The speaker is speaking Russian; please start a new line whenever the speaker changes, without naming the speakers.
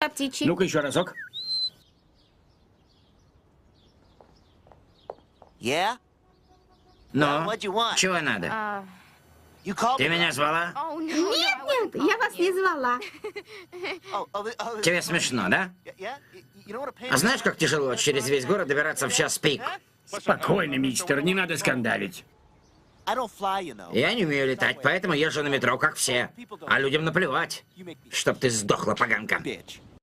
по птичьи.
Ну-ка еще разок.
Ну, чего надо?
А,
Ты меня звала?
Нет, я вас не звала.
Тебе смешно, да? А знаешь, как тяжело через весь город добираться в час пик?
Спокойно, мистер, не надо скандалить.
Я не умею летать, поэтому езжу на метро, как все. А людям наплевать. Чтоб ты сдохла, поганка.